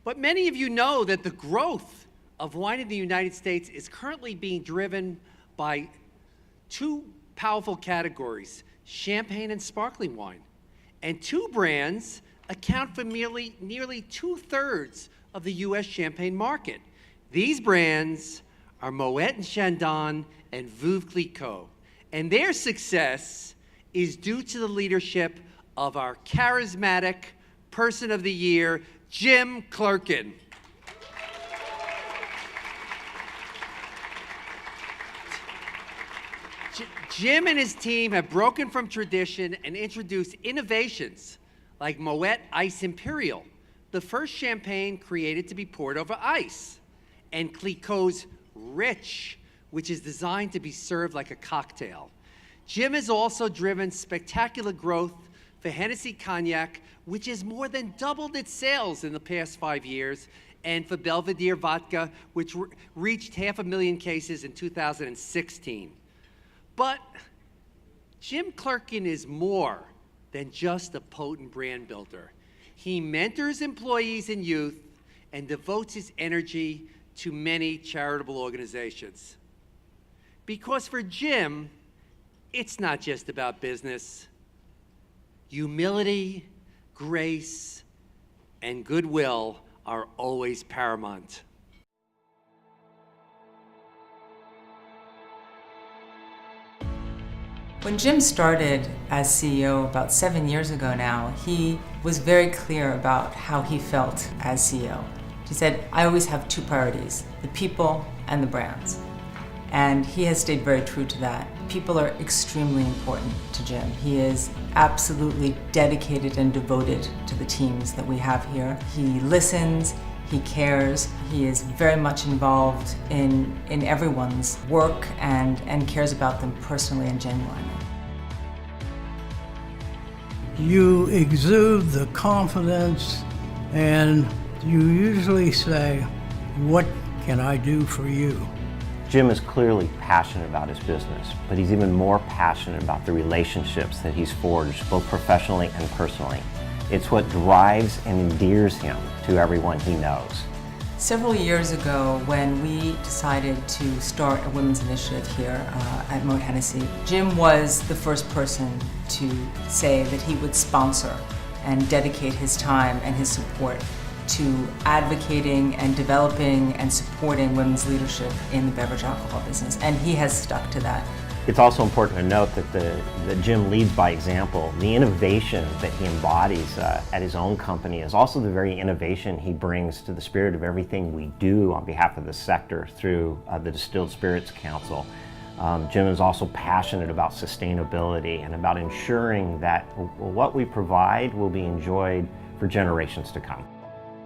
But many of you know that the growth of wine in the United States is currently being driven by two powerful categories, champagne and sparkling wine. And two brands account for nearly 2/3 of the U.S. champagne market. These brands are Moet and Chandon and Veuve Clicquot. And their success is due to the leadership of our charismatic Person of the Year, Jim Clerkin. Jim and his team have broken from tradition and introduced innovations like Moet Ice Imperial, the first champagne created to be poured over ice, and Clicquot's Rich, which is designed to be served like a cocktail. Jim has also driven spectacular growth for Hennessy Cognac, which has more than doubled its sales in the past 5 years, and for Belvedere Vodka, which reached 500,000 cases in 2016. But Jim Clerkin is more than just a potent brand builder. He mentors employees and youth and devotes his energy to many charitable organizations. Because for Jim, it's not just about business. Humility, grace, and goodwill are always paramount. When Jim started as CEO about 7 years ago now, he was very clear about how he felt as CEO. He said, I always have two priorities, the people and the brands. And he has stayed very true to that. People are extremely important to Jim. He is absolutely dedicated and devoted to the teams that we have here. He listens, he cares, he is very much involved in everyone's work and cares about them personally and genuinely. You exude the confidence and you usually say, what can I do for you? Jim is clearly passionate about his business, but he's even more passionate about the relationships that he's forged, both professionally and personally. It's what drives and endears him to everyone he knows. Several years ago, when we decided to start a women's initiative here at Moet Hennessy, Jim was the first person to say that he would sponsor and dedicate his time and his support to advocating and developing and supporting women's leadership in the beverage alcohol business, and he has stuck to that. It's also important to note that Jim leads by example. The innovation that he embodies at his own company is also the very innovation he brings to the spirit of everything we do on behalf of the sector through the Distilled Spirits Council. Jim is also passionate about sustainability and about ensuring that what we provide will be enjoyed for generations to come.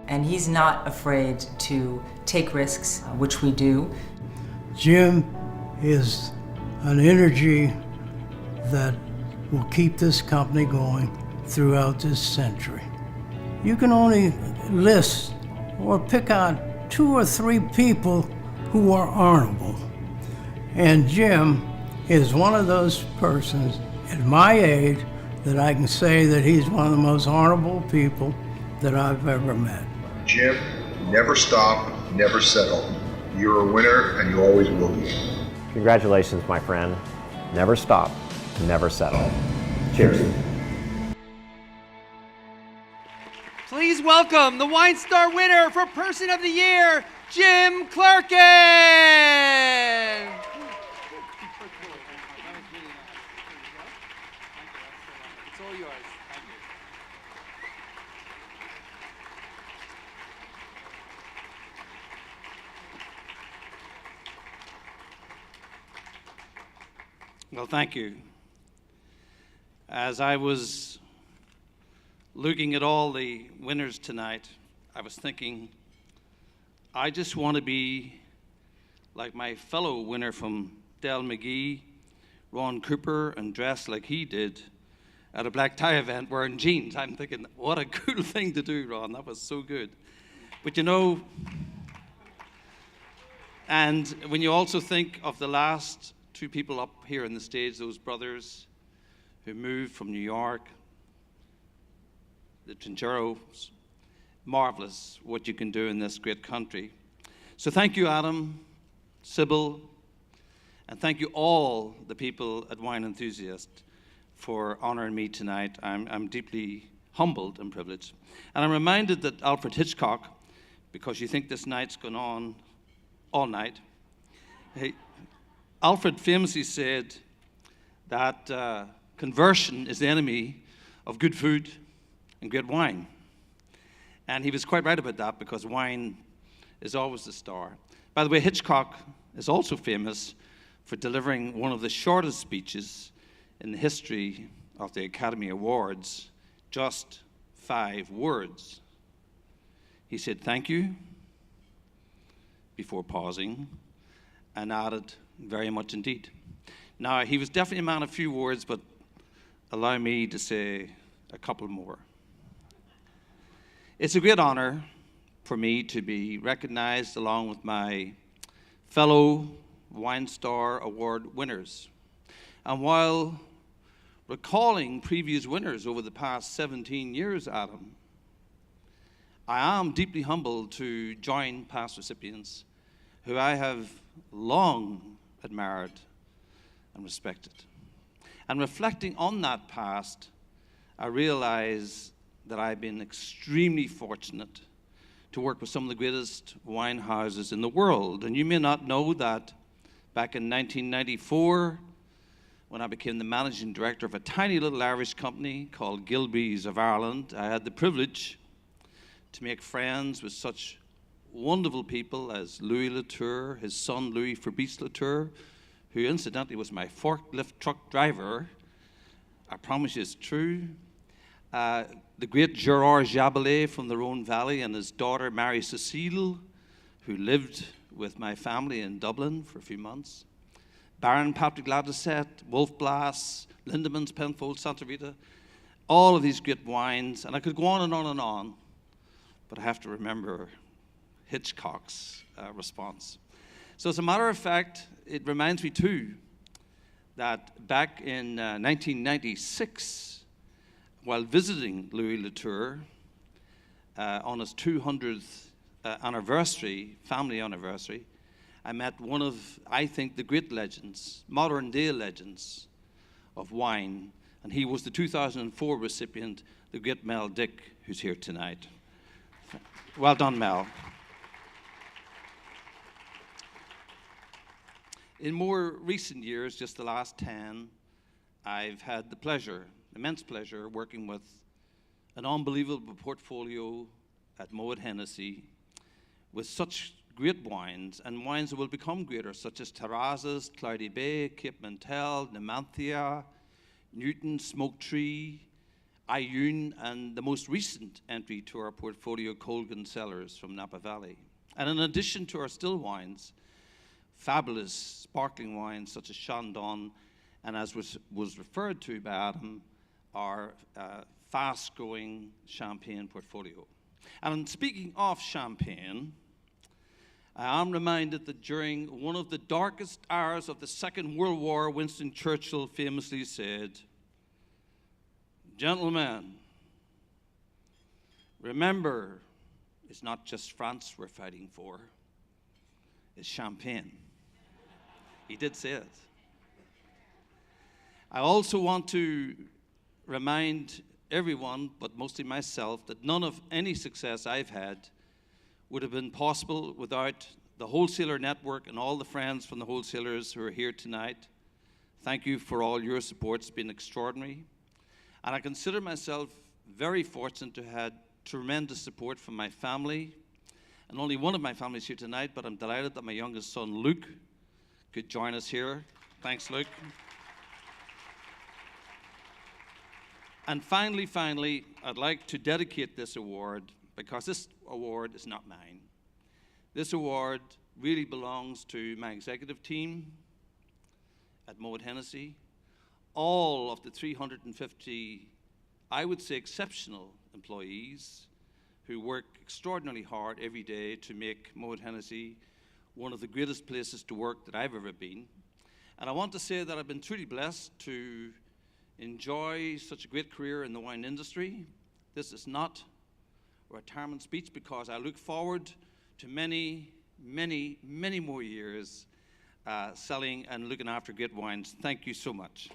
And he's not afraid to take risks, which we do. Jim is an energy that will keep this company going throughout this century. You can only list or pick out 2 or 3 people who are honorable. And Jim is one of those persons at my age that I can say that he's one of the most honorable people that I've ever met. Jim, never stop, never settle. You're a winner and you always will be. Congratulations, my friend. Never stop, never settle. Cheers. Please welcome the Wine Star winner for Person of the Year, Jim Clerkin. It's all yours. Well, thank you. As I was looking at all the winners tonight, I was thinking, I just want to be like my fellow winner from Del McGee, Ron Cooper, and dress like he did at a black tie event wearing jeans. I'm thinking, what a cool thing to do, Ron. That was so good. But you know, and when you also think of the last 2 people up here on the stage, those brothers who moved from New York, the Trincheros, marvelous what you can do in this great country. So thank you, Adam, Sybil, and thank you all the people at Wine Enthusiast for honoring me tonight. I'm deeply humbled and privileged. And I'm reminded that Alfred Hitchcock, because you think this night's gone on all night, Alfred famously said that conversion is the enemy of good food and great wine. And he was quite right about that, because wine is always the star. By the way, Hitchcock is also famous for delivering one of the shortest speeches in the history of the Academy Awards, just 5 words. He said, "Thank you," before pausing, and added, "Very much indeed." Now, he was definitely a man of few words, but allow me to say a couple more. It's a great honor for me to be recognized along with my fellow Wine Star Award winners. And while recalling previous winners over the past 17 years, Adam, I am deeply humbled to join past recipients who I have long admired and respected. And reflecting on that past, I realize that I've been extremely fortunate to work with some of the greatest wine houses in the world. And you may not know that back in 1994, when I became the managing director of a tiny little Irish company called Gilbey's of Ireland, I had the privilege to make friends with such wonderful people as Louis Latour, his son Louis Fabrice Latour, who incidentally was my forklift truck driver. I promise you it's true. The great Gerard Jabelet from the Rhone Valley and his daughter Marie-Cécile, who lived with my family in Dublin for a few months. Baron Patrick Ladoucette, Wolf Blass, Lindemans, Penfold, Santa Rita, all of these great wines, and I could go on and on and on, but I have to remember Hitchcock's response. So as a matter of fact, it reminds me too that back in 1996, while visiting Louis Latour on his 200th family anniversary, I met one of, I think, the great legends, modern-day legends of wine, and he was the 2004 recipient, the great Mel Dick, who's here tonight. Well done, Mel. In more recent years, just the last 10, I've had the pleasure, immense pleasure, working with an unbelievable portfolio at Moet Hennessy with such great wines, and wines that will become greater, such as Terrazas, Cloudy Bay, Cape Mentel, Numantia, Newton, Smoke Tree, Ayoun, and the most recent entry to our portfolio, Colgan Cellars from Napa Valley. And in addition to our still wines, fabulous sparkling wines such as Chandon, and as was referred to by Adam, our fast-growing champagne portfolio. And speaking of champagne, I am reminded that during one of the darkest hours of the Second World War, Winston Churchill famously said, "Gentlemen, remember, it's not just France we're fighting for, it's champagne." He did say it. I also want to remind everyone, but mostly myself, that none of any success I've had would have been possible without the wholesaler network and all the friends from the wholesalers who are here tonight. Thank you for all your support. It's been extraordinary. And I consider myself very fortunate to have had tremendous support from my family. And only one of my families here tonight, but I'm delighted that my youngest son, Luke, could join us here. Thanks, Luke. And finally, I'd like to dedicate this award, because this award is not mine. This award really belongs to my executive team at Moet Hennessy, all of the 350, I would say, exceptional employees who work extraordinarily hard every day to make Moet Hennessy one of the greatest places to work that I've ever been. And I want to say that I've been truly blessed to enjoy such a great career in the wine industry. This is not retirement speech because I look forward to many, many, many more years selling and looking after great wines. Thank you so much.